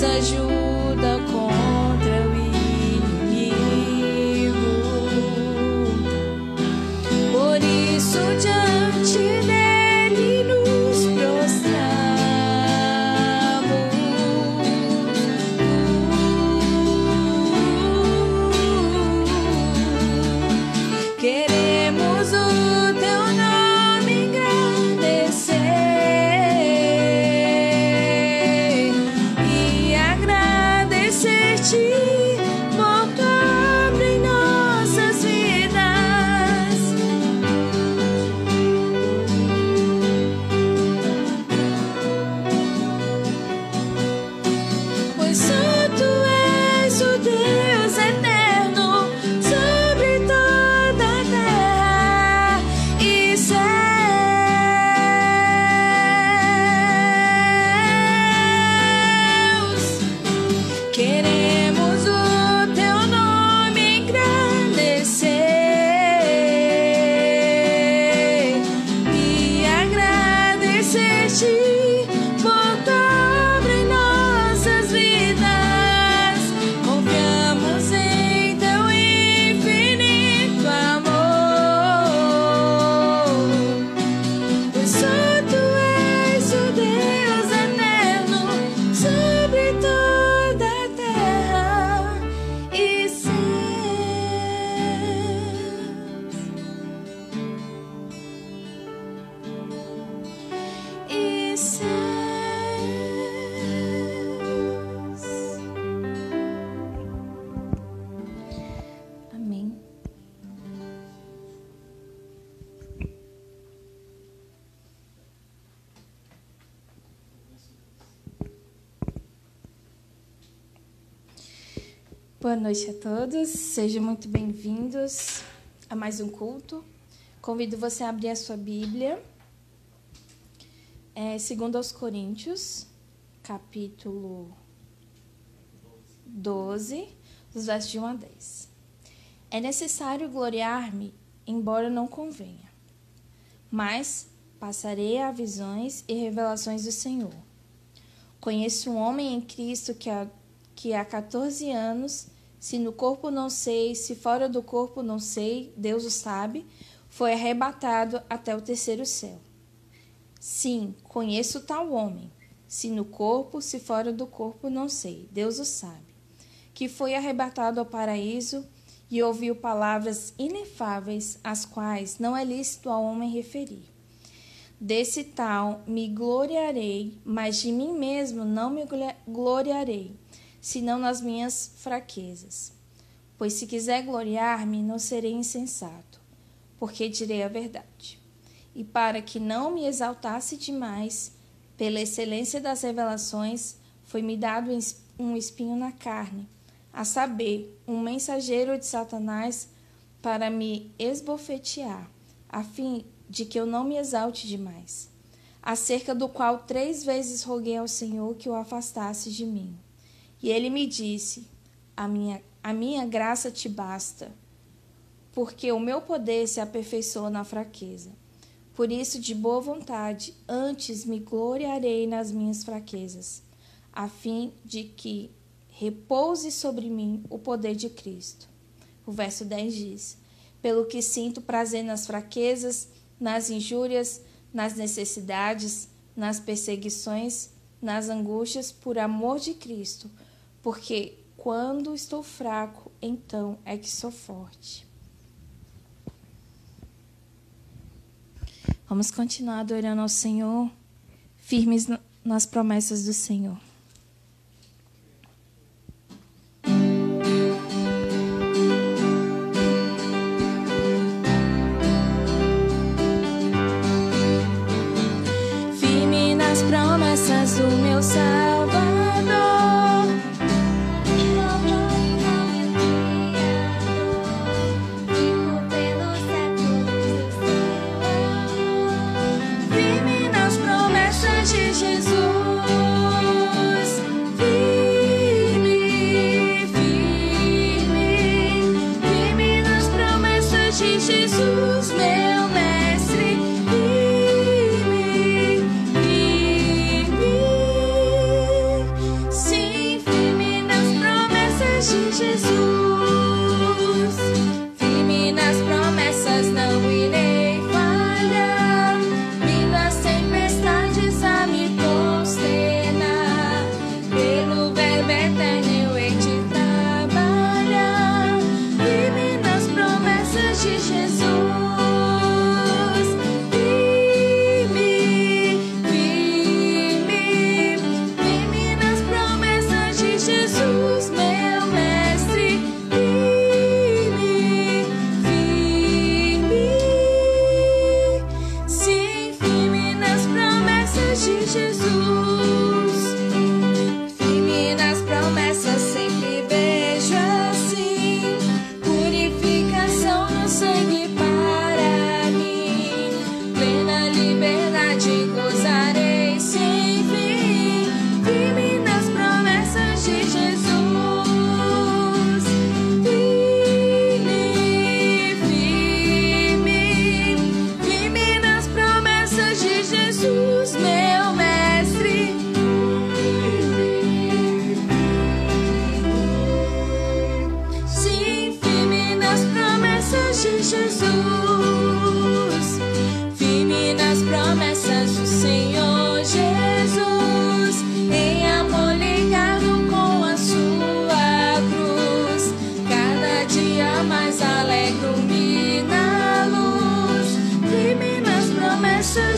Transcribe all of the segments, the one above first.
ajuda contra o inimigo. Por isso diante dele nos prostramos. Queremos o teu nome engrandecer e agradecer-te por tua obra em nossas vidas. Pois só tu és o Deus eterno sobre toda a terra e céus. Queremos o teu nome engrandecer e agradecer-te por tua obra em nossas vidas. Confiamos em teu infinito amor, pois só tu és o Deus eterno sobre toda a terra e céus. Amém. Boa noite a todos, sejam muito bem-vindos a mais um culto. Convido você a abrir a sua Bíblia, segundo aos Coríntios, capítulo 12, dos versos de 1 a 10. É necessário gloriar-me, embora não convenha, mas passarei a visões e revelações do Senhor. Conheço um homem em Cristo que há 14 anos, se no corpo não sei, se fora do corpo não sei, Deus o sabe, foi arrebatado até o terceiro céu. Sim, conheço tal homem, se no corpo, se fora do corpo não sei, Deus o sabe, que foi arrebatado ao paraíso e ouviu palavras inefáveis, as quais não é lícito ao homem referir. Desse tal me gloriarei, mas de mim mesmo não me gloriarei, senão nas minhas fraquezas. Pois se quiser gloriar-me, não serei insensato, porque direi a verdade. E para que não me exaltasse demais, pela excelência das revelações, foi-me dado um espinho na carne, a saber, um mensageiro de Satanás para me esbofetear, a fim de que eu não me exalte demais, acerca do qual 3 vezes roguei ao Senhor que o afastasse de mim. E ele me disse, a minha graça te basta, porque o meu poder se aperfeiçoa na fraqueza. Por isso, de boa vontade, antes me gloriarei nas minhas fraquezas, a fim de que repouse sobre mim o poder de Cristo. O verso 10 diz, pelo que sinto prazer nas fraquezas, nas injúrias, nas necessidades, nas perseguições, nas angústias, por amor de Cristo, porque quando estou fraco, então é que sou forte. Vamos continuar adorando ao Senhor, firmes nas promessas do Senhor. Firme nas promessas do meu Salvador. Jesus. Firme nas promessas, não irei falhar. Vi das tempestades a me consternar. Pelo verbo eterno eu hei de trabalhar. Firme nas promessas de Jesus.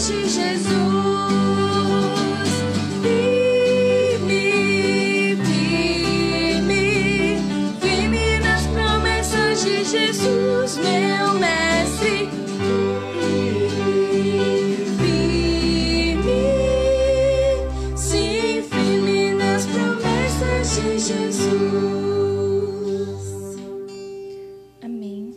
De Jesus, firme, firme, firme nas promessas de Jesus, meu mestre. Firme, sim, firme nas promessas de Jesus. Amém.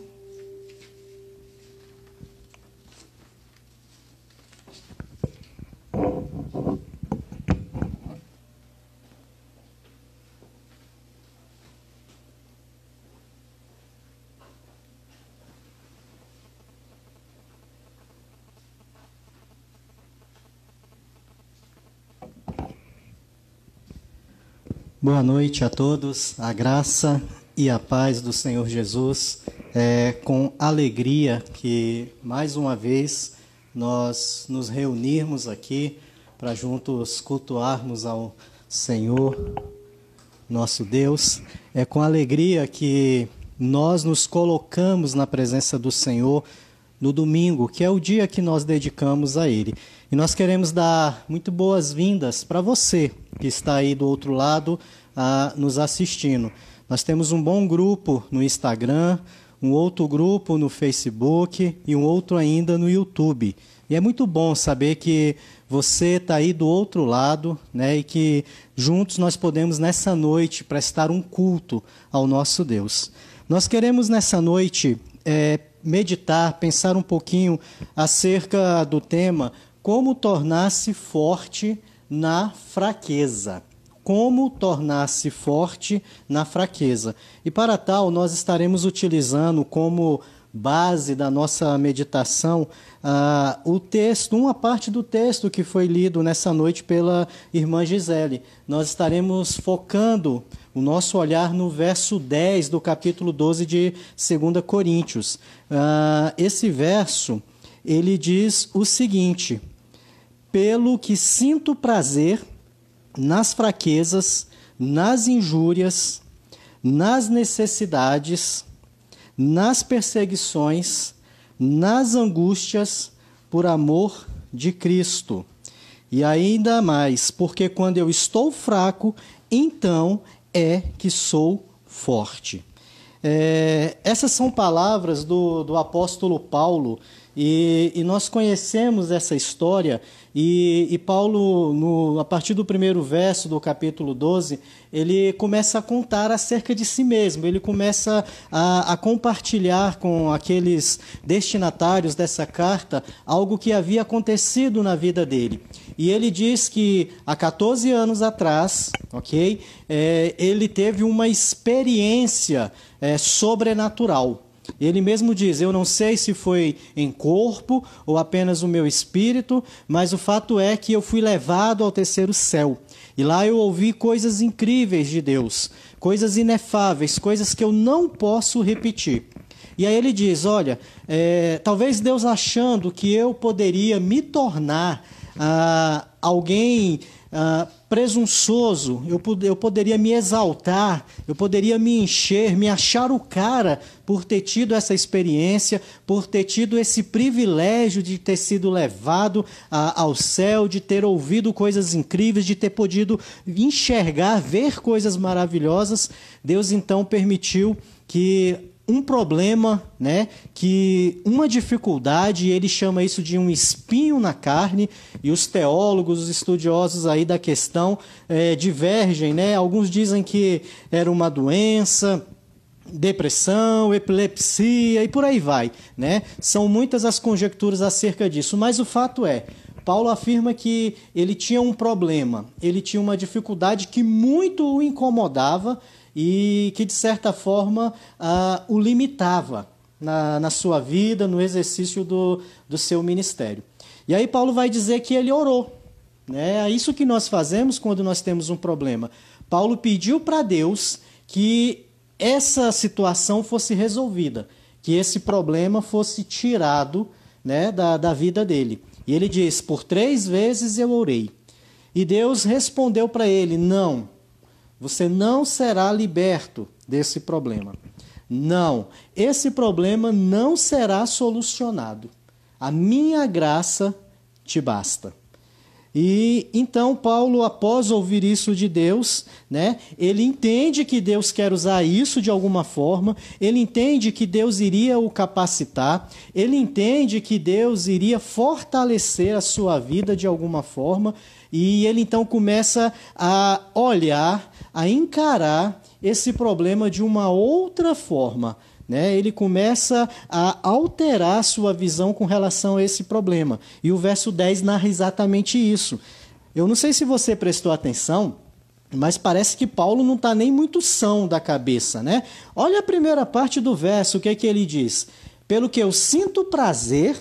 Boa noite a todos, a graça e a paz do Senhor Jesus. É com alegria que, mais uma vez, nós nos reunirmos aqui para juntos cultuarmos ao Senhor, nosso Deus. É com alegria que nós nos colocamos na presença do Senhor no domingo, que é o dia que nós dedicamos a Ele. E nós queremos dar muito boas-vindas para você que está aí do outro lado nos assistindo. Nós temos um bom grupo no Instagram, um outro grupo no Facebook e um outro ainda no YouTube. E é muito bom saber que você está aí do outro lado, né, e que juntos nós podemos nessa noite prestar um culto ao nosso Deus. Nós queremos nessa noite meditar, pensar um pouquinho acerca do tema como tornar-se forte na fraqueza. Como tornar-se forte na fraqueza. E para tal, nós estaremos utilizando como base da nossa meditação o texto, uma parte do texto que foi lido nessa noite pela irmã Gisele. Nós estaremos focando o nosso olhar no verso 10 do capítulo 12 de 2 Coríntios. Esse verso, ele diz o seguinte: pelo que sinto prazer nas fraquezas, nas injúrias, nas necessidades, nas perseguições, nas angústias, por amor de Cristo. E ainda mais, porque quando eu estou fraco, então é que sou forte. Essas são palavras do apóstolo Paulo, e nós conhecemos essa história, e Paulo, a partir do primeiro verso do capítulo 12, ele começa a contar acerca de si mesmo, ele começa a compartilhar com aqueles destinatários dessa carta algo que havia acontecido na vida dele. E ele diz que há 14 anos atrás, ele teve uma experiência sobrenatural. Ele mesmo diz: eu não sei se foi em corpo ou apenas o meu espírito, mas o fato é que eu fui levado ao terceiro céu. E lá eu ouvi coisas incríveis de Deus, coisas inefáveis, coisas que eu não posso repetir. E aí ele diz, olha, talvez Deus achando que eu poderia me tornar alguém presunçoso, eu poderia me exaltar, eu poderia me encher, me achar o cara por ter tido essa experiência, por ter tido esse privilégio de ter sido levado ao céu, de ter ouvido coisas incríveis, de ter podido enxergar, ver coisas maravilhosas. Deus então permitiu que um problema, né, que uma dificuldade, ele chama isso de um espinho na carne, e os teólogos, os estudiosos aí da questão divergem, né? Alguns dizem que era uma doença, depressão, epilepsia e por aí vai, né? São muitas as conjecturas acerca disso, mas o fato é, Paulo afirma que ele tinha um problema, ele tinha uma dificuldade que muito o incomodava e que, de certa forma, o limitava na sua vida, no exercício do seu ministério. E aí Paulo vai dizer que ele orou. Né? É isso que nós fazemos quando nós temos um problema. Paulo pediu para Deus que essa situação fosse resolvida, que esse problema fosse tirado, né, da vida dele. E ele diz, por 3 vezes eu orei. E Deus respondeu para ele, não, você não será liberto desse problema. Não, esse problema não será solucionado. A minha graça te basta. E então Paulo, após ouvir isso de Deus, né, ele entende que Deus quer usar isso de alguma forma, ele entende que Deus iria o capacitar, ele entende que Deus iria fortalecer a sua vida de alguma forma, e ele então começa a olhar, a encarar esse problema de uma outra forma. Né? Ele começa a alterar sua visão com relação a esse problema. E o verso 10 narra exatamente isso. Eu não sei se você prestou atenção, mas parece que Paulo não está nem muito são da cabeça. Né? Olha a primeira parte do verso, o que é que ele diz? Pelo que eu sinto prazer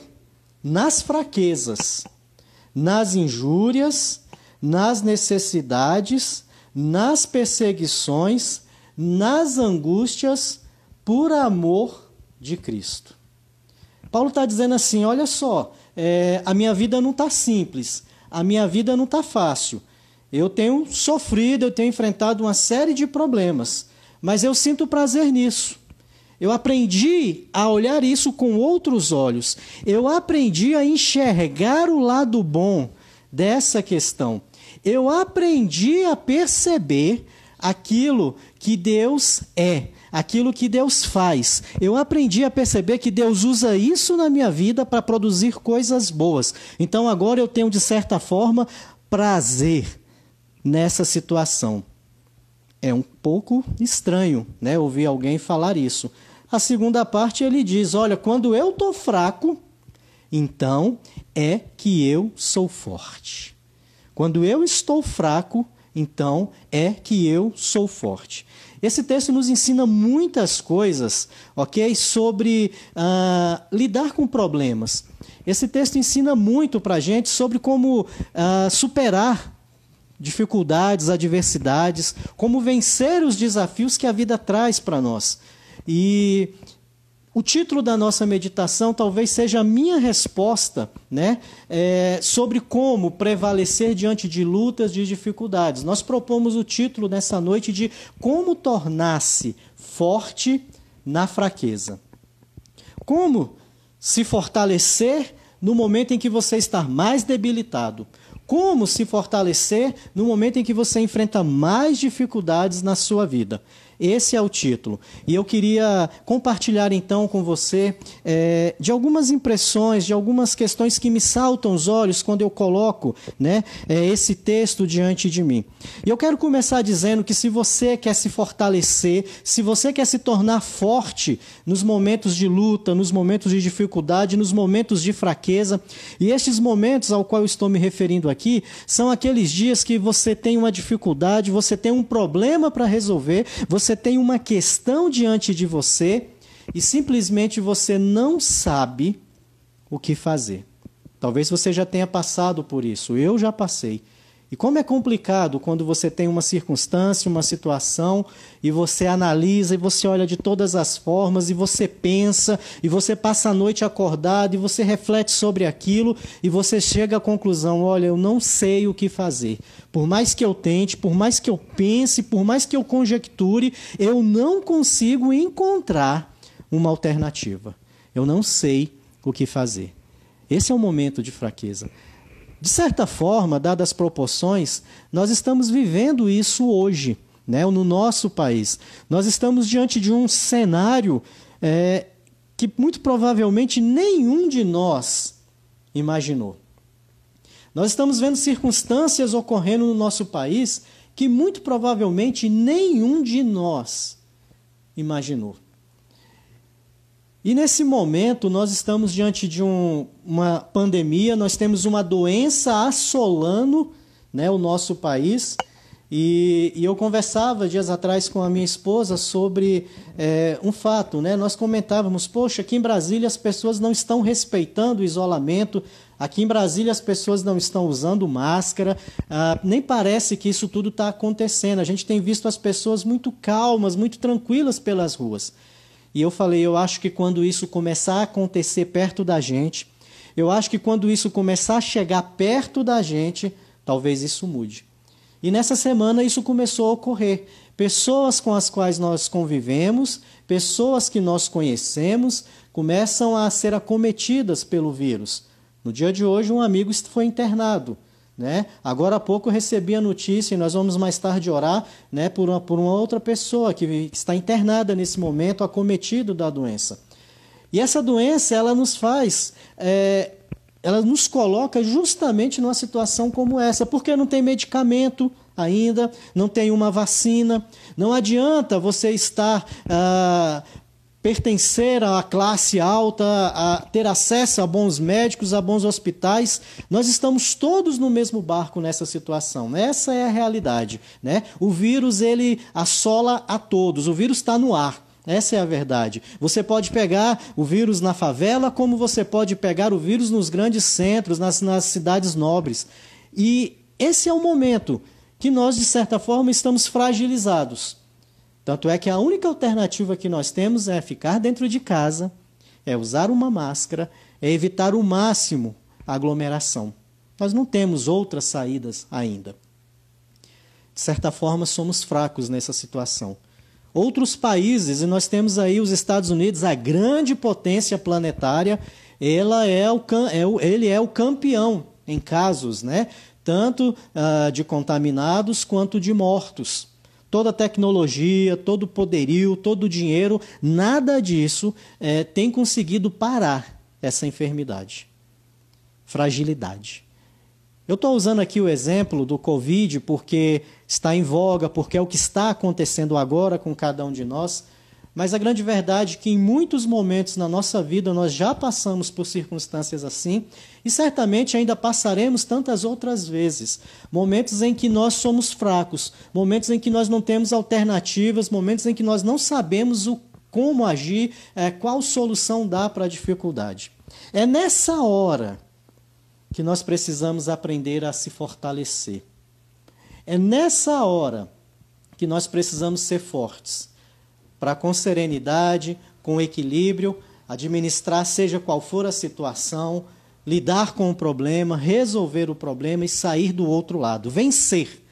nas fraquezas, nas injúrias, nas necessidades, nas perseguições, nas angústias, por amor de Cristo. Paulo está dizendo assim, olha só, a minha vida não está simples, a minha vida não está fácil. Eu tenho sofrido, eu tenho enfrentado uma série de problemas, mas eu sinto prazer nisso. Eu aprendi a olhar isso com outros olhos. Eu aprendi a enxergar o lado bom dessa questão. Eu aprendi a perceber aquilo que Deus é, aquilo que Deus faz. Eu aprendi a perceber que Deus usa isso na minha vida para produzir coisas boas. Então agora eu tenho, de certa forma, prazer nessa situação. É um pouco estranho, né, ouvir alguém falar isso. A segunda parte ele diz, olha, quando eu estou fraco, então é que eu sou forte. Quando eu estou fraco, então é que eu sou forte. Esse texto nos ensina muitas coisas, ok? Sobre lidar com problemas. Esse texto ensina muito para a gente sobre como superar dificuldades, adversidades, como vencer os desafios que a vida traz para nós. E o título da nossa meditação talvez seja a minha resposta, né, sobre como prevalecer diante de lutas, de dificuldades. Nós propomos o título nessa noite de como tornar-se forte na fraqueza. Como se fortalecer no momento em que você está mais debilitado. Como se fortalecer no momento em que você enfrenta mais dificuldades na sua vida. Esse é o título. E eu queria compartilhar então com você de algumas impressões, de algumas questões que me saltam aos olhos quando eu coloco, né, esse texto diante de mim. E eu quero começar dizendo que se você quer se fortalecer, se você quer se tornar forte nos momentos de luta, nos momentos de dificuldade, nos momentos de fraqueza, e estes momentos ao qual eu estou me referindo aqui, são aqueles dias que você tem uma dificuldade, você tem um problema para resolver, você tem uma questão diante de você e simplesmente você não sabe o que fazer. Talvez você já tenha passado por isso, eu já passei. E como é complicado quando você tem uma circunstância, uma situação, e você analisa, e você olha de todas as formas, e você pensa, e você passa a noite acordado, e você reflete sobre aquilo, e você chega à conclusão, olha, eu não sei o que fazer. Por mais que eu tente, por mais que eu pense, por mais que eu conjecture, eu não consigo encontrar uma alternativa. Eu não sei o que fazer. Esse é o momento de fraqueza. De certa forma, dadas as proporções, nós estamos vivendo isso hoje, né, no nosso país. Nós estamos diante de um cenário que muito provavelmente nenhum de nós imaginou. Nós estamos vendo circunstâncias ocorrendo no nosso país que muito provavelmente nenhum de nós imaginou. E nesse momento nós estamos diante de uma pandemia, nós temos uma doença assolando, né, o nosso país. E eu conversava dias atrás com a minha esposa sobre um fato, né? Nós comentávamos, poxa, aqui em Brasília as pessoas não estão respeitando o isolamento, aqui em Brasília as pessoas não estão usando máscara, nem parece que isso tudo está acontecendo. A gente tem visto as pessoas muito calmas, muito tranquilas pelas ruas. E eu falei, eu acho que quando isso começar a acontecer perto da gente, eu acho que quando isso começar a chegar perto da gente, talvez isso mude. E nessa semana isso começou a ocorrer. Pessoas com as quais nós convivemos, pessoas que nós conhecemos, começam a ser acometidas pelo vírus. No dia de hoje, um amigo foi internado, né? Agora há pouco eu recebi a notícia, e nós vamos mais tarde orar, né, por uma outra pessoa que está internada nesse momento, acometido da doença. E essa doença, ela nos faz, ela nos coloca justamente numa situação como essa, porque não tem medicamento ainda, não tem uma vacina, não adianta você pertencer à classe alta, a ter acesso a bons médicos, a bons hospitais. Nós estamos todos no mesmo barco nessa situação. Essa é a realidade, né? O vírus, ele assola a todos. O vírus está no ar. Essa é a verdade. Você pode pegar o vírus na favela, como você pode pegar o vírus nos grandes centros, nas cidades nobres. E esse é o momento que nós, de certa forma, estamos fragilizados. Tanto é que a única alternativa que nós temos é ficar dentro de casa, é usar uma máscara, é evitar o máximo a aglomeração. Nós não temos outras saídas ainda. De certa forma, somos fracos nessa situação. Outros países, e nós temos aí os Estados Unidos, a grande potência planetária, ele é o campeão em casos, né? Tanto de contaminados quanto de mortos. Toda a tecnologia, todo o poderio, todo o dinheiro, nada disso tem conseguido parar essa enfermidade. Fragilidade. Eu estou usando aqui o exemplo do Covid porque está em voga, porque é o que está acontecendo agora com cada um de nós, mas a grande verdade é que em muitos momentos na nossa vida nós já passamos por circunstâncias assim e certamente ainda passaremos tantas outras vezes. Momentos em que nós somos fracos, momentos em que nós não temos alternativas, momentos em que nós não sabemos como agir, qual solução dar para a dificuldade. É nessa hora que nós precisamos aprender a se fortalecer. É nessa hora que nós precisamos ser fortes, para com serenidade, com equilíbrio, administrar seja qual for a situação, lidar com o problema, resolver o problema e sair do outro lado, vencer.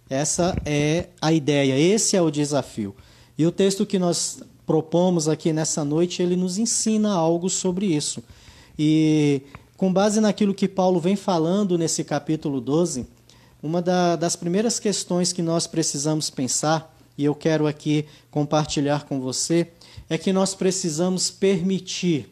Essa é a ideia, esse é o desafio. E o texto que nós propomos aqui nessa noite, ele nos ensina algo sobre isso. E com base naquilo que Paulo vem falando nesse capítulo 12, uma das primeiras questões que nós precisamos pensar, e eu quero aqui compartilhar com você, é que nós precisamos permitir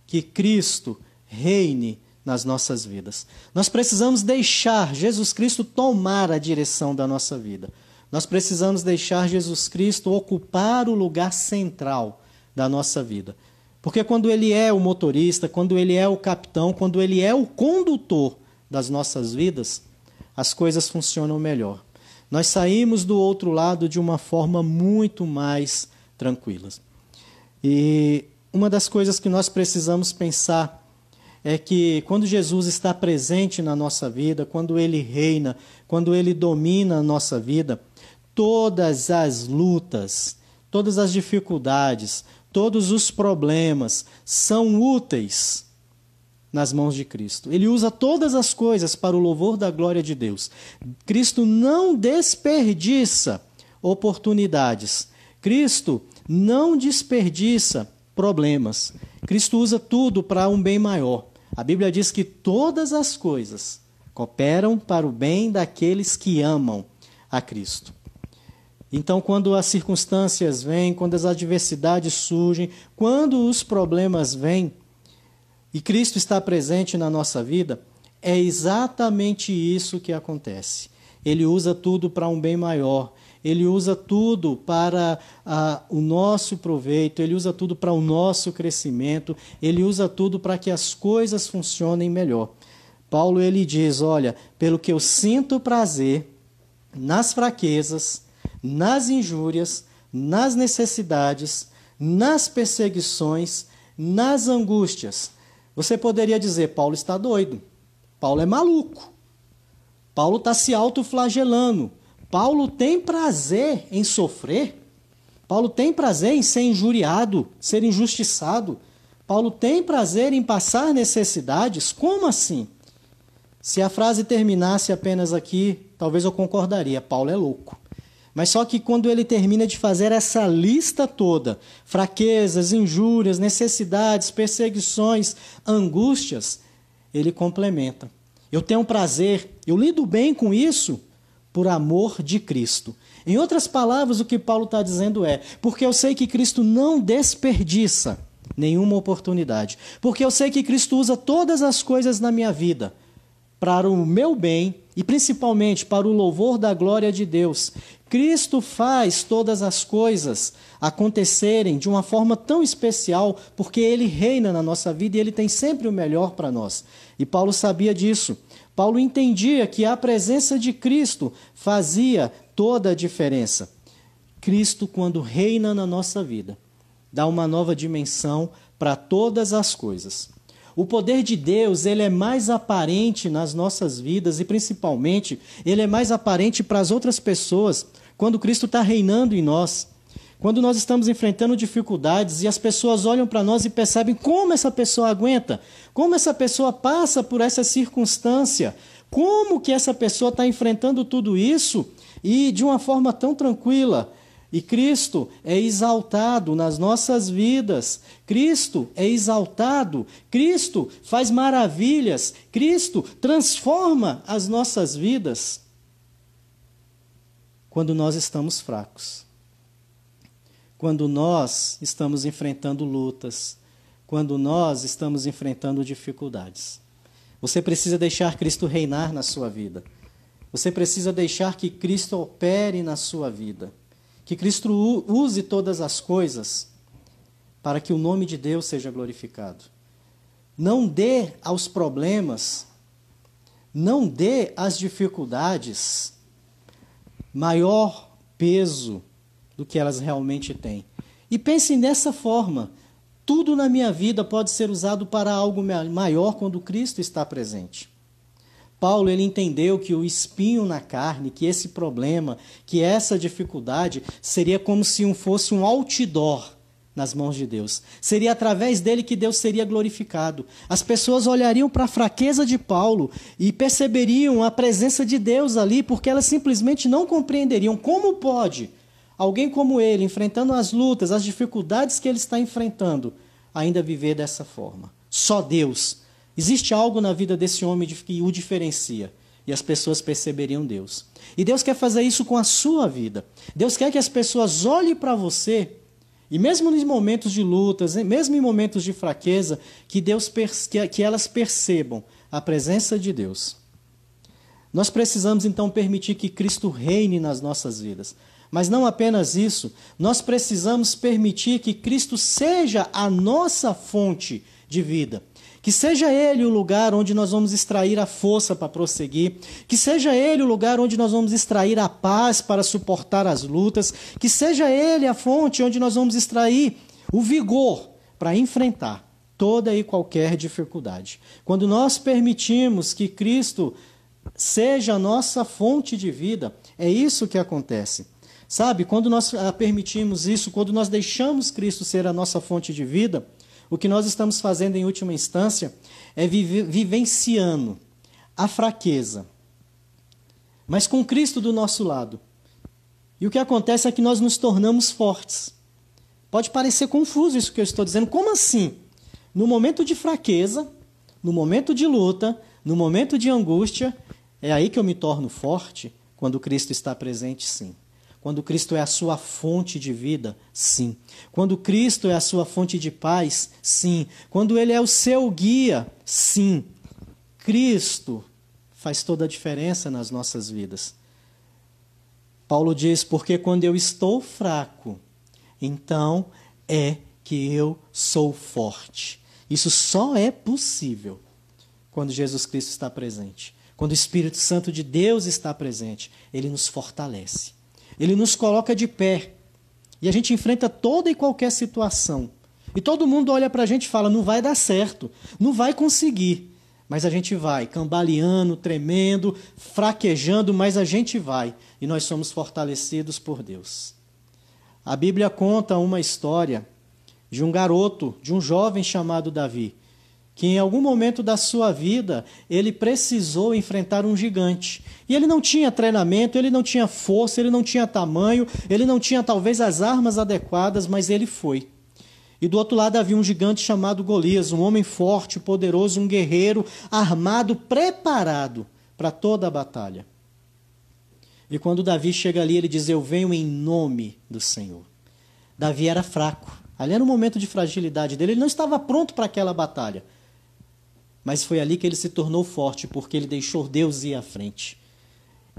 que Cristo reine nas nossas vidas. Nós precisamos deixar Jesus Cristo tomar a direção da nossa vida. Nós precisamos deixar Jesus Cristo ocupar o lugar central da nossa vida. Porque quando Ele é o motorista, quando Ele é o capitão, quando Ele é o condutor das nossas vidas, as coisas funcionam melhor. Nós saímos do outro lado de uma forma muito mais tranquila. E uma das coisas que nós precisamos pensar é que quando Jesus está presente na nossa vida, quando Ele reina, quando Ele domina a nossa vida, todas as lutas, todas as dificuldades, todos os problemas são úteis nas mãos de Cristo. Ele usa todas as coisas para o louvor da glória de Deus. Cristo não desperdiça oportunidades. Cristo não desperdiça problemas. Cristo usa tudo para um bem maior. A Bíblia diz que todas as coisas cooperam para o bem daqueles que amam a Cristo. Então, quando as circunstâncias vêm, quando as adversidades surgem, quando os problemas vêm, e Cristo está presente na nossa vida, é exatamente isso que acontece. Ele usa tudo para um bem maior. Ele usa tudo para o nosso proveito, Ele usa tudo para o nosso crescimento, Ele usa tudo para que as coisas funcionem melhor. Paulo ele diz, olha, pelo que eu sinto prazer nas fraquezas, nas injúrias, nas necessidades, nas perseguições, nas angústias. Você poderia dizer, Paulo está doido, Paulo é maluco, Paulo está se autoflagelando. Paulo tem prazer em sofrer? Paulo tem prazer em ser injuriado, ser injustiçado? Paulo tem prazer em passar necessidades? Como assim? Se a frase terminasse apenas aqui, talvez eu concordaria, Paulo é louco. Mas só que quando ele termina de fazer essa lista toda, fraquezas, injúrias, necessidades, perseguições, angústias, ele complementa. Eu tenho prazer, eu lido bem com isso, por amor de Cristo. Em outras palavras, o que Paulo está dizendo é, porque eu sei que Cristo não desperdiça nenhuma oportunidade, porque eu sei que Cristo usa todas as coisas na minha vida para o meu bem e principalmente para o louvor da glória de Deus. Cristo faz todas as coisas acontecerem de uma forma tão especial porque Ele reina na nossa vida e Ele tem sempre o melhor para nós. E Paulo sabia disso. Paulo entendia que a presença de Cristo fazia toda a diferença. Cristo, quando reina na nossa vida, dá uma nova dimensão para todas as coisas. O poder de Deus, ele é mais aparente nas nossas vidas e, principalmente, ele é mais aparente para as outras pessoas quando Cristo está reinando em nós. Quando nós estamos enfrentando dificuldades e as pessoas olham para nós e percebem como essa pessoa aguenta, como essa pessoa passa por essa circunstância, como que essa pessoa está enfrentando tudo isso e de uma forma tão tranquila. E Cristo é exaltado nas nossas vidas, Cristo é exaltado, Cristo faz maravilhas, Cristo transforma as nossas vidas quando nós estamos fracos. Quando nós estamos enfrentando lutas, quando nós estamos enfrentando dificuldades. Você precisa deixar Cristo reinar na sua vida. Você precisa deixar que Cristo opere na sua vida. Que Cristo use todas as coisas para que o nome de Deus seja glorificado. Não dê aos problemas, não dê às dificuldades maior peso do que elas realmente têm. E pense dessa forma, tudo na minha vida pode ser usado para algo maior quando Cristo está presente. Paulo ele entendeu que o espinho na carne, que esse problema, que essa dificuldade seria como se fosse um outdoor nas mãos de Deus. Seria através dele que Deus seria glorificado. As pessoas olhariam para a fraqueza de Paulo e perceberiam a presença de Deus ali, porque elas simplesmente não compreenderiam como pode alguém como ele, enfrentando as lutas, as dificuldades que ele está enfrentando, ainda viver dessa forma. Só Deus. Existe algo na vida desse homem que o diferencia. E as pessoas perceberiam Deus. E Deus quer fazer isso com a sua vida. Deus quer que as pessoas olhem para você, e mesmo nos momentos de lutas, mesmo em momentos de fraqueza, que elas percebam a presença de Deus. Nós precisamos então permitir que Cristo reine nas nossas vidas. Mas não apenas isso, nós precisamos permitir que Cristo seja a nossa fonte de vida. Que seja Ele o lugar onde nós vamos extrair a força para prosseguir. Que seja Ele o lugar onde nós vamos extrair a paz para suportar as lutas. Que seja Ele a fonte onde nós vamos extrair o vigor para enfrentar toda e qualquer dificuldade. Quando nós permitimos que Cristo seja a nossa fonte de vida, é isso que acontece. Sabe, quando nós permitimos isso, quando nós deixamos Cristo ser a nossa fonte de vida, o que nós estamos fazendo em última instância é vivenciando a fraqueza, mas com Cristo do nosso lado. E o que acontece é que nós nos tornamos fortes. Pode parecer confuso isso que eu estou dizendo. Como assim? No momento de fraqueza, no momento de luta, no momento de angústia, é aí que eu me torno forte? Quando Cristo está presente, sim. Quando Cristo é a sua fonte de vida, sim. Quando Cristo é a sua fonte de paz, sim. Quando Ele é o seu guia, sim. Cristo faz toda a diferença nas nossas vidas. Paulo diz, porque quando eu estou fraco, então é que eu sou forte. Isso só é possível quando Jesus Cristo está presente. Quando o Espírito Santo de Deus está presente, Ele nos fortalece. Ele nos coloca de pé. E a gente enfrenta toda e qualquer situação. E todo mundo olha para a gente e fala, não vai dar certo, não vai conseguir. Mas a gente vai, cambaleando, tremendo, fraquejando, mas a gente vai. E nós somos fortalecidos por Deus. A Bíblia conta uma história de um garoto, de um jovem chamado Davi, que em algum momento da sua vida ele precisou enfrentar um gigante. E ele não tinha treinamento, ele não tinha força, ele não tinha tamanho, ele não tinha talvez as armas adequadas, mas ele foi. E do outro lado havia um gigante chamado Golias, um homem forte, poderoso, um guerreiro, armado, preparado para toda a batalha. E quando Davi chega ali, ele diz, eu venho em nome do Senhor. Davi era fraco, ali era um momento de fragilidade dele, ele não estava pronto para aquela batalha. Mas foi ali que ele se tornou forte, porque ele deixou Deus ir à frente.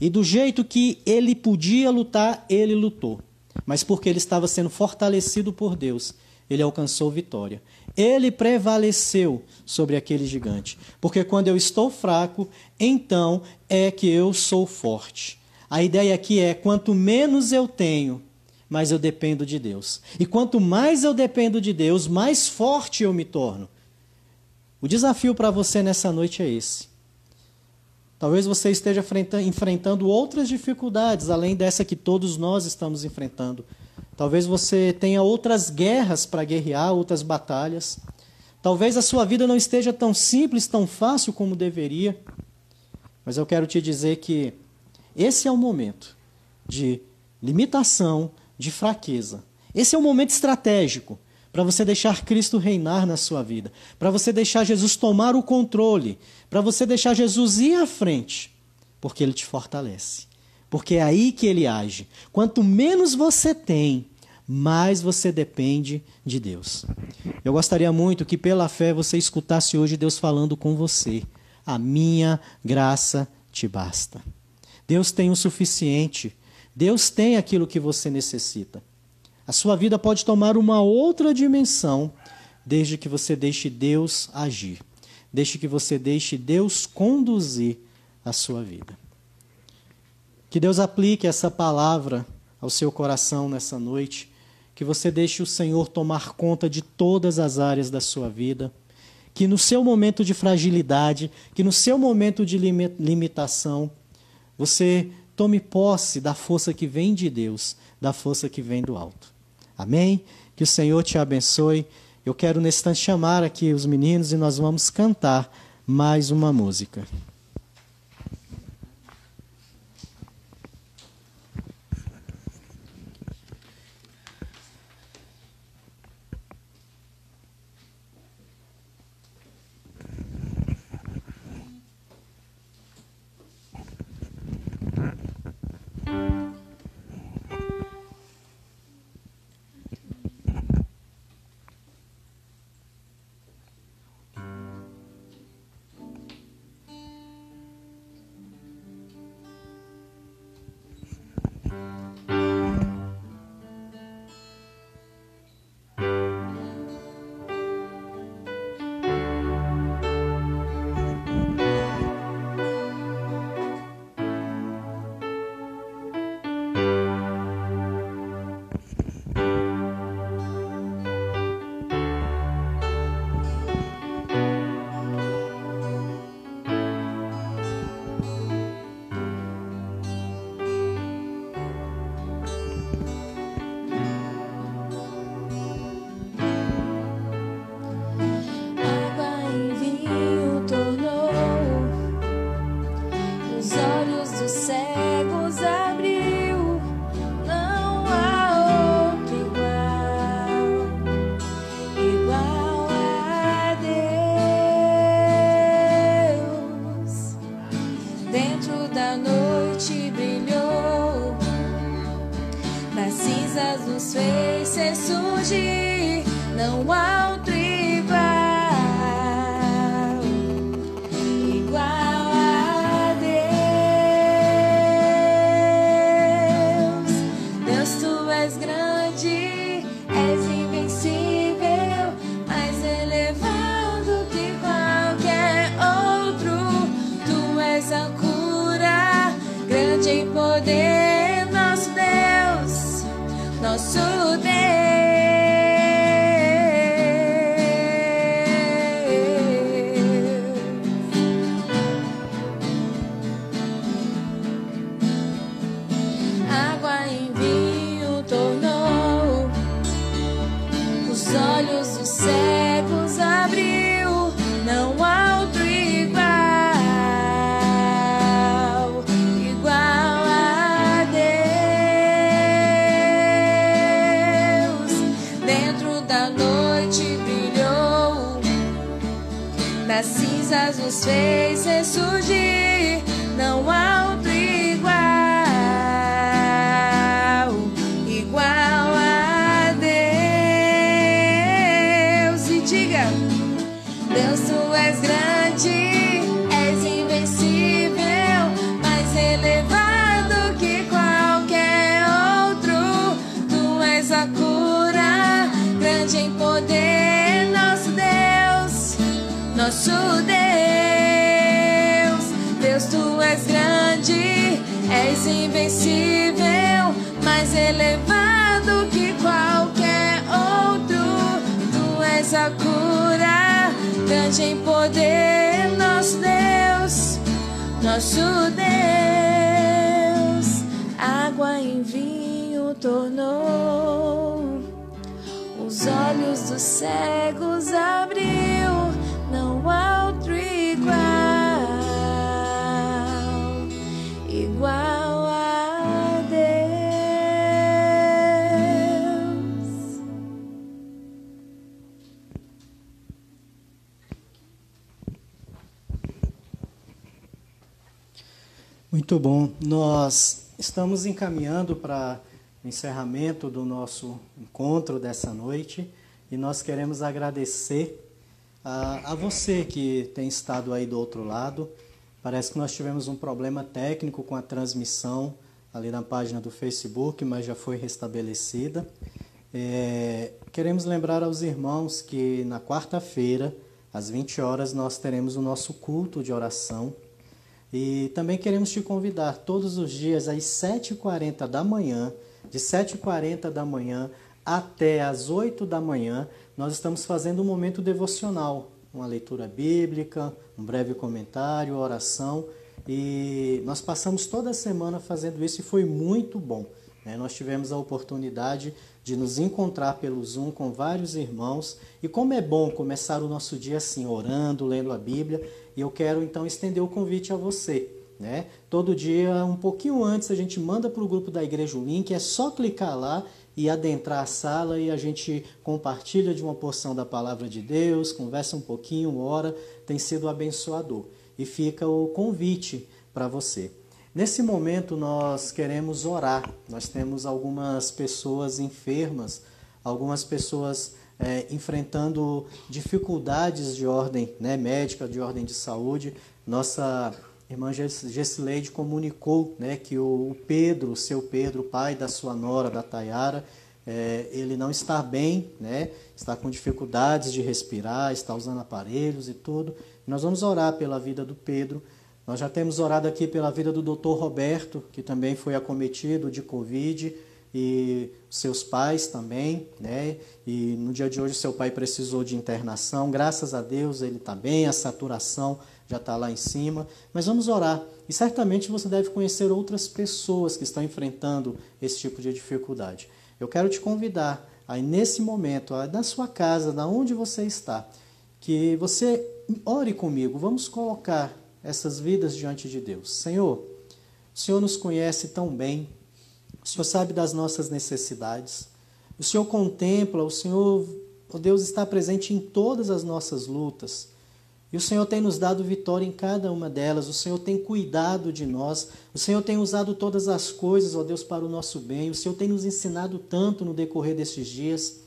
E do jeito que ele podia lutar, ele lutou. Mas porque ele estava sendo fortalecido por Deus, ele alcançou vitória. Ele prevaleceu sobre aquele gigante. Porque quando eu estou fraco, então é que eu sou forte. A ideia aqui é, quanto menos eu tenho, mais eu dependo de Deus. E quanto mais eu dependo de Deus, mais forte eu me torno. O desafio para você nessa noite é esse. Talvez você esteja enfrentando outras dificuldades, além dessa que todos nós estamos enfrentando. Talvez você tenha outras guerras para guerrear, outras batalhas. Talvez a sua vida não esteja tão simples, tão fácil como deveria. Mas eu quero te dizer que esse é o momento de limitação, de fraqueza. Esse é um momento estratégico para você deixar Cristo reinar na sua vida, para você deixar Jesus tomar o controle, para você deixar Jesus ir à frente, porque Ele te fortalece, porque é aí que Ele age. Quanto menos você tem, mais você depende de Deus. Eu gostaria muito que pela fé você escutasse hoje Deus falando com você, a minha graça te basta. Deus tem o suficiente, Deus tem aquilo que você necessita. A sua vida pode tomar uma outra dimensão, desde que você deixe Deus agir, desde que você deixe Deus conduzir a sua vida. Que Deus aplique essa palavra ao seu coração nessa noite, que você deixe o Senhor tomar conta de todas as áreas da sua vida, que no seu momento de fragilidade, que no seu momento de limitação, você tome posse da força que vem de Deus, da força que vem do alto. Amém? Que o Senhor te abençoe. Eu quero nesse instante chamar aqui os meninos e nós vamos cantar mais uma música. das cinzas nos fez ressurgir, não há outro igual, igual a Deus. Deus, tu és grande, és invencível, mais elevado que qualquer outro. Tu és a cura, grande em poder, nosso Deus, nosso Deus. Água em vinho tornou, os olhos dos cegos abriu, não há outro igual, igual a Deus. Dentro da noite brilhou, das cinzas nos fez ressurgir, não há outro igual, igual a Deus. E diga: Deus, tu és grande, és invencível, mais elevado que qualquer outro. Tu és a cura, grande em poder, nosso Deus, nosso Deus. Deus, tu és grande, és invencível, mais elevado que qualquer outro. Tu és a cura, grande em poder, nosso Deus, nosso Deus. Água em vinho tornou, os olhos dos cegos abriu, não há outro igual, igual a Deus. Muito bom. Nós estamos encaminhando para o encerramento do nosso encontro dessa noite e nós queremos agradecer a você que tem estado aí do outro lado. Parece que nós tivemos um problema técnico com a transmissão ali na página do Facebook, mas já foi restabelecida. Queremos lembrar aos irmãos que na quarta-feira, às 20 horas, nós teremos o nosso culto de oração. E também queremos te convidar todos os dias às 7h40 da manhã, de 7h40 da manhã até às 8 da manhã, nós estamos fazendo um momento devocional, uma leitura bíblica, um breve comentário, oração. E nós passamos toda a semana fazendo isso e foi muito bom. Nós tivemos a oportunidade de nos encontrar pelo Zoom com vários irmãos. E como é bom começar o nosso dia assim, orando, lendo a Bíblia. E eu quero então estender o convite a você. Todo dia, um pouquinho antes, a gente manda para o grupo da igreja o link. É só clicar lá e adentrar a sala e a gente compartilha de uma porção da palavra de Deus, conversa um pouquinho, ora. Tem sido abençoador. E fica o convite para você. Nesse momento nós queremos orar. Nós temos algumas pessoas enfermas, algumas pessoas enfrentando dificuldades de ordem médica, de ordem de saúde. Nossa irmã Gessileide comunicou que o Pedro, o seu Pedro, pai da sua nora, da Tayara, ele não está bem, está com dificuldades de respirar, está usando aparelhos e tudo. Nós vamos orar pela vida do Pedro. Nós já temos orado aqui pela vida do Dr. Roberto, que também foi acometido de Covid, e seus pais também, E no dia de hoje seu pai precisou de internação. Graças a Deus ele está bem, a saturação já está lá em cima. Mas vamos orar. E certamente você deve conhecer outras pessoas que estão enfrentando esse tipo de dificuldade. Eu quero te convidar, aí nesse momento, na sua casa, na onde você está, que você ore comigo. Vamos colocar essas vidas diante de Deus. Senhor, o Senhor nos conhece tão bem, o Senhor sabe das nossas necessidades, o Senhor contempla, o Senhor, ó Deus, está presente em todas as nossas lutas. E o Senhor tem nos dado vitória em cada uma delas. O Senhor tem cuidado de nós. O Senhor tem usado todas as coisas, ó Deus, para o nosso bem. O Senhor tem nos ensinado tanto no decorrer destes dias.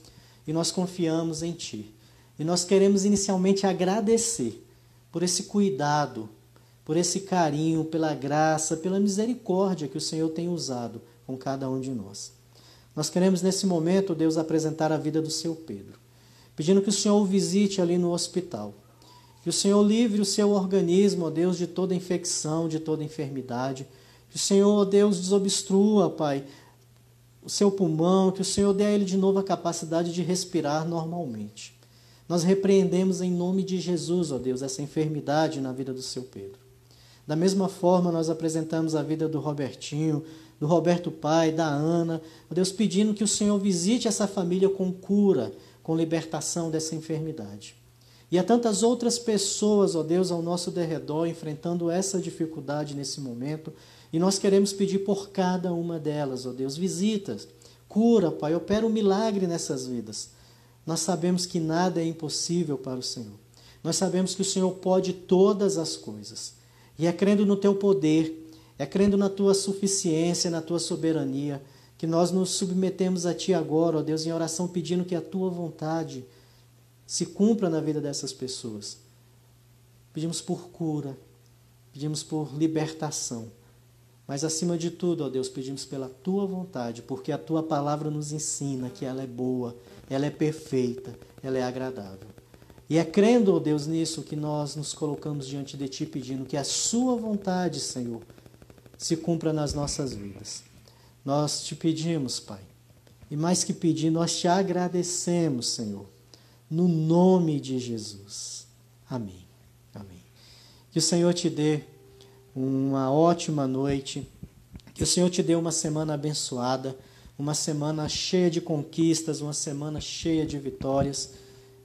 E nós confiamos em Ti. E nós queremos inicialmente agradecer por esse cuidado, por esse carinho, pela graça, pela misericórdia que o Senhor tem usado com cada um de nós. Nós queremos nesse momento, Deus, apresentar a vida do seu Pedro, pedindo que o Senhor o visite ali no hospital. Que o Senhor livre o seu organismo, ó Deus, de toda infecção, de toda enfermidade. Que o Senhor, ó Deus, desobstrua, Pai, o seu pulmão, que o Senhor dê a ele de novo a capacidade de respirar normalmente. Nós repreendemos em nome de Jesus, ó Deus, essa enfermidade na vida do seu Pedro. Da mesma forma, nós apresentamos a vida do Robertinho, do Roberto pai, da Ana, ó Deus, pedindo que o Senhor visite essa família com cura, com libertação dessa enfermidade. E há tantas outras pessoas, ó Deus, ao nosso derredor, enfrentando essa dificuldade nesse momento, e nós queremos pedir por cada uma delas, ó Deus, visitas, cura, Pai, opera um milagre nessas vidas. Nós sabemos que nada é impossível para o Senhor. Nós sabemos que o Senhor pode todas as coisas. E é crendo no Teu poder, é crendo na Tua suficiência, na Tua soberania, que nós nos submetemos a Ti agora, ó Deus, em oração, pedindo que a Tua vontade se cumpra na vida dessas pessoas. Pedimos por cura, pedimos por libertação, mas acima de tudo, ó Deus, pedimos pela Tua vontade, porque a Tua palavra nos ensina que ela é boa, ela é perfeita, ela é agradável. E é crendo, ó Deus, nisso que nós nos colocamos diante de Ti, pedindo que a Sua vontade, Senhor, se cumpra nas nossas vidas. Nós Te pedimos, Pai, e mais que pedir, nós Te agradecemos, Senhor, no nome de Jesus. Amém. Amém. Que o Senhor te dê uma ótima noite. Que o Senhor te dê uma semana abençoada, uma semana cheia de conquistas, uma semana cheia de vitórias.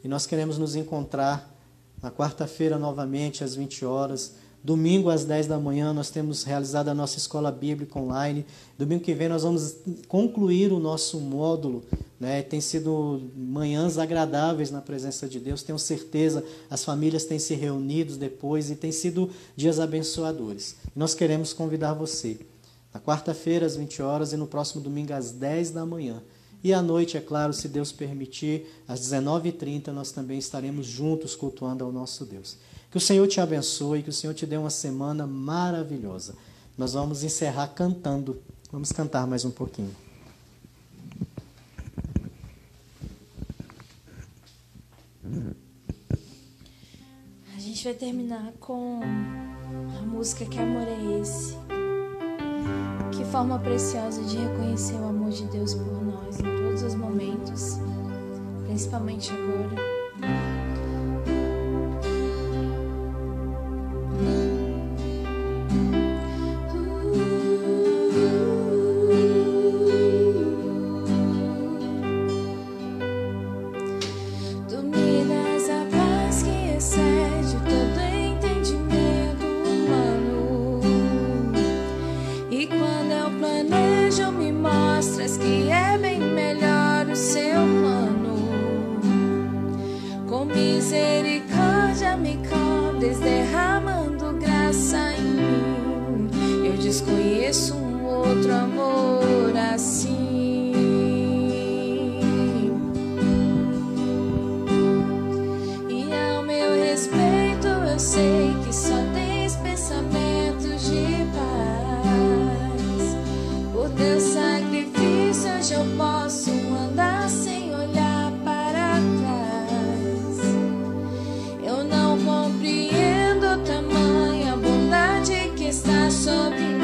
E nós queremos nos encontrar na quarta-feira novamente às 20 horas. Domingo às 10 da manhã nós temos realizado a nossa escola bíblica online. Domingo que vem nós vamos concluir o nosso módulo, né? Tem sido manhãs agradáveis na presença de Deus. Tenho certeza, as famílias têm se reunido depois e tem sido dias abençoadores. Nós queremos convidar você na quarta-feira às 20 horas e no próximo domingo às 10 da manhã. E à noite, é claro, se Deus permitir, às 19h30 nós também estaremos juntos cultuando ao nosso Deus. Que o Senhor te abençoe, que o Senhor te dê uma semana maravilhosa. Nós vamos encerrar cantando. Vamos cantar mais um pouquinho. A gente vai terminar com a música Que Amor é Esse? Que forma preciosa de reconhecer o amor de Deus por nós em todos os momentos, principalmente agora. Desconheço um outro amor assim. E ao meu respeito eu sei que só tens pensamentos de paz. Por teu sacrifício hoje eu posso andar sem olhar para trás. Eu não compreendo tamanha bondade que está sobre mim.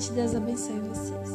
gente. Deus abençoe vocês.